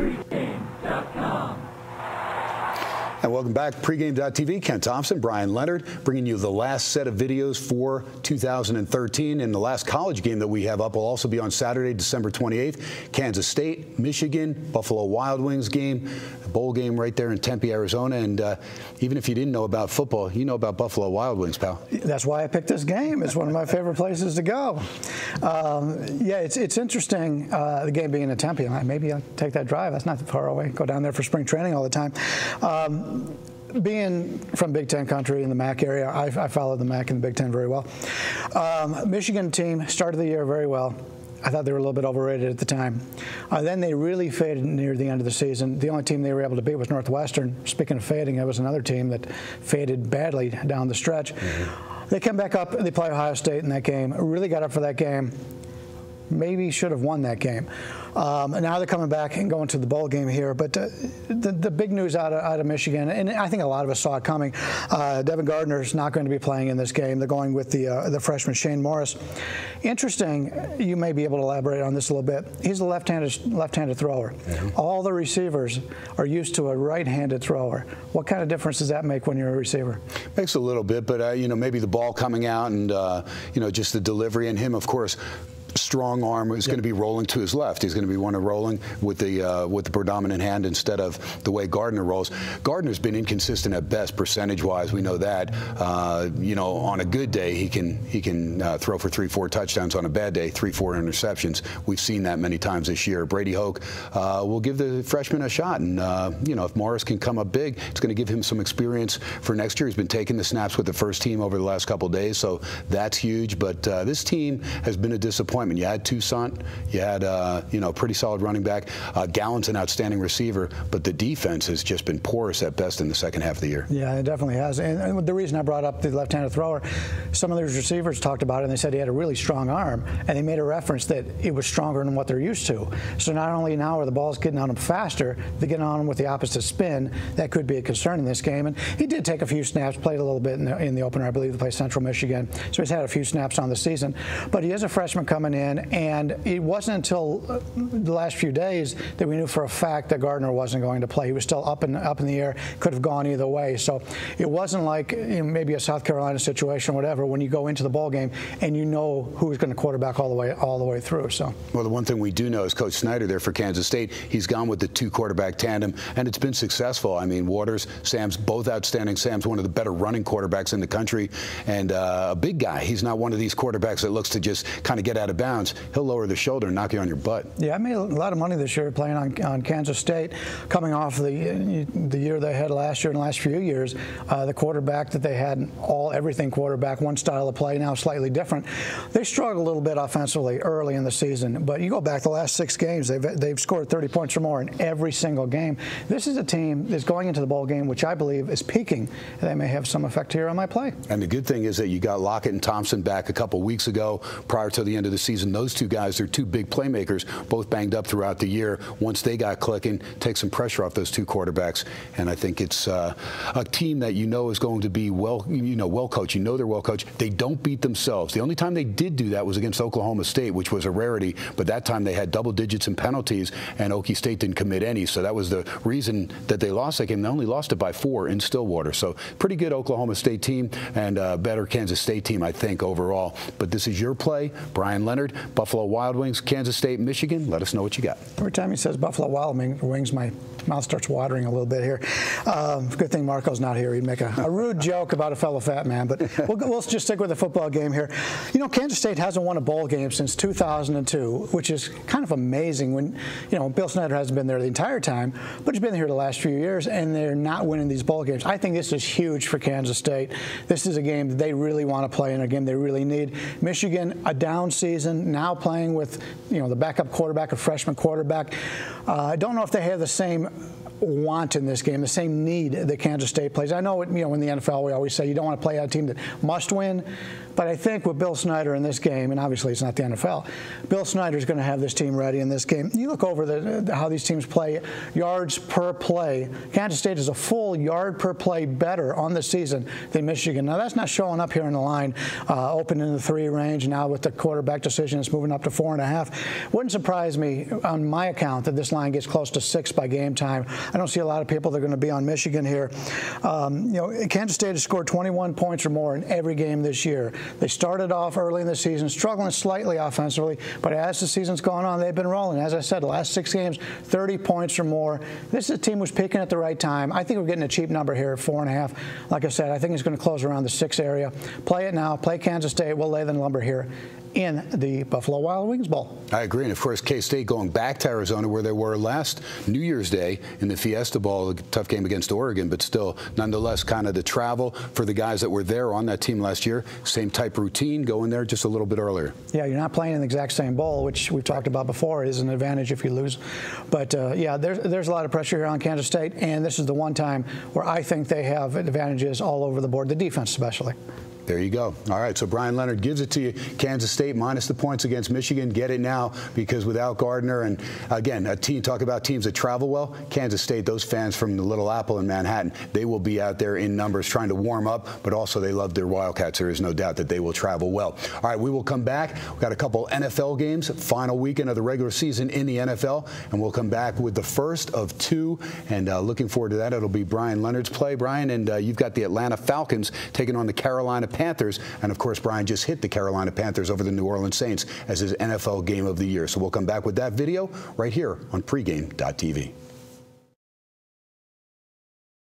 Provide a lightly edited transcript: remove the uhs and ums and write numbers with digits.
pregame.com. And welcome back. Pregame.tv, Ken Thomson, Bryan Leonard, bringing you the last set of videos for 2013. And the last college game that we have up will also be on Saturday, December 28th. Kansas State, Michigan, Buffalo Wild Wings game, a bowl game right there in Tempe, Arizona. And even if you didn't know about football, you know about Buffalo Wild Wings, pal. That's why I picked this game. It's one of my favorite places to go. Yeah, it's interesting, the game being in Tempe. Maybe I'll take that drive. That's not that far away. Go down there for spring training all the time. Being from Big Ten country in the MAC area, I follow the MAC and the Big Ten very well. Michigan team started the year very well. I thought they were a little bit overrated at the time. Then they really faded near the end of the season. The only team they were able to beat was Northwestern. Speaking of fading, it was another team that faded badly down the stretch. They come back up, they play Ohio State in that game, really got up for that game. Maybe should have won that game. Now they're coming back and going to the bowl game here. But the big news out of Michigan, and I think a lot of us saw it coming, Devin Gardner's not going to be playing in this game. They're going with the freshman Shane Morris. Interesting, you may be able to elaborate on this a little bit. He's a left-handed thrower. All the receivers are used to a right-handed thrower. What kind of difference does that make when you're a receiver? Makes a little bit, but you know, maybe the ball coming out and you know, just the delivery, and him, of course, strong arm is going to be rolling to his left. He's going to be one of rolling with the predominant hand instead of the way Gardner rolls. Gardner's been inconsistent at best percentage-wise. We know that. You know, on a good day, he can throw for 3-4 touchdowns. On a bad day, 3-4 interceptions. We've seen that many times this year. Brady Hoke will give the freshman a shot, and you know, if Morris can come up big, it's going to give him some experience for next year. He's been taking the snaps with the first team over the last couple of days, so that's huge. But this team has been a disappointment. You had Toussaint, you had you know, pretty solid running back. Gallen's an outstanding receiver, but the defense has just been porous at best in the second half of the year. Yeah, it definitely has. And the reason I brought up the left-handed thrower, some of those receivers talked about it, and they said he had a really strong arm, and they made a reference that it was stronger than what they're used to. So not only now are the balls getting on him faster, they're getting on him with the opposite spin. That could be a concern in this game. And he did take a few snaps, played a little bit in the opener. I believe they played Central Michigan. So he's had a few snaps on the season. But he is a freshman coming in, and it wasn't until the last few days that we knew for a fact that Gardner wasn't going to play. He was still up in the air, could have gone either way. So it wasn't like, you know, maybe a South Carolina situation or whatever, when you go into the ball game and you know who's going to quarterback all the way through. So, well, the one thing we do know is Coach Snyder there for Kansas State. He's gone with the two quarterback tandem, and it's been successful. I mean, Waters, Sam's both outstanding. Sam's one of the better running quarterbacks in the country, and a big guy. He's not one of these quarterbacks that looks to just kind of get out of bounds. He'll lower the shoulder and knock you on your butt. Yeah, I made a lot of money this year playing on Kansas State, coming off the year they had last year and the last few years. The quarterback that they had, everything quarterback, one style of play, now slightly different. They struggled a little bit offensively early in the season, but you go back the last 6 games, they've scored 30 points or more in every single game. This is a team that's going into the bowl game, which I believe is peaking. They may have some effect here on my play. And the good thing is that you got Lockett and Thompson back a couple weeks ago prior to the end of the season. Those two guys are two big playmakers, both banged up throughout the year. Once they got clicking, take some pressure off those two quarterbacks. And I think it's a team that you know is going to be well coached. You know they're well coached. They don't beat themselves. The only time they did do that was against Oklahoma State, which was a rarity. But that time they had double digits in penalties, and Okie State didn't commit any. So that was the reason that they lost that game. They only lost it by 4 in Stillwater. So pretty good Oklahoma State team, and better Kansas State team, I think, overall. But this is your play. Bryan Leonard, Buffalo Wild Wings, Kansas State, Michigan. Let us know what you got. Every time he says Buffalo Wild Wings, my mouth starts watering a little bit here. Good thing Marco's not here. He'd make a rude joke about a fellow fat man. But we'll just stick with the football game here. You know, Kansas State hasn't won a bowl game since 2002, which is kind of amazing when, you know, Bill Snyder hasn't been there the entire time, but he's been here the last few years, and they're not winning these bowl games. I think this is huge for Kansas State. This is a game that they really want to play in, a game they really need. Michigan, a down season, now playing with, you know, the backup quarterback, a freshman quarterback. I don't know if they have the same want in this game, the same need that Kansas State plays. I know, you know, in the NFL we always say you don't want to play a team that must win, But I think with Bill Snyder in this game, and obviously it's not the NFL, Bill Snyder's going to have this team ready in this game. You look over how these teams play yards per play. Kansas State is a full yard per play better on the season than Michigan. Now, that's not showing up here in the line, open in the 3 range. Now with the quarterback decision, it's moving up to 4.5. Wouldn't surprise me on my account that this line gets close to 6 by game time. I don't see a lot of people that are going to be on Michigan here. Kansas State has scored 21 points or more in every game this year. They started off early in the season, struggling slightly offensively, but as the season's gone on, they've been rolling. As I said, the last 6 games, 30 points or more. This is a team who's peaking at the right time. I think we're getting a cheap number here, 4.5. Like I said, I think it's going to close around the 6 area. Play it now. Play Kansas State. We'll lay the number here in the Buffalo Wild Wings Bowl. I agree. And, of course, K-State going back to Arizona where they were last New Year's Day in the Fiesta Bowl, a tough game against Oregon, but still, nonetheless, kind of the travel for the guys that were there on that team last year. Same type routine, going there just a little bit earlier. Yeah, you're not playing in the exact same bowl, which we've talked about before is an advantage if you lose. But, yeah, there's a lot of pressure here on Kansas State, and this is the one time where I think they have advantages all over the board, the defense especially. There you go. All right, so Bryan Leonard gives it to you. Kansas State minus the points against Michigan. Get it now because without Gardner and, again, talk about teams that travel well, Kansas State, those fans from the Little Apple in Manhattan, they will be out there in numbers trying to warm up, but also they love their Wildcats. There is no doubt that they will travel well. All right, we will come back. We've got a couple NFL games, final weekend of the regular season in the NFL, and we'll come back with the first of 2, and looking forward to that. It'll be Bryan Leonard's play, Bryan, and you've got the Atlanta Falcons taking on the Carolina Panthers, and of course Bryan just hit the Carolina Panthers over the New Orleans Saints as his NFL game of the year. So we'll come back with that video right here on pregame.tv.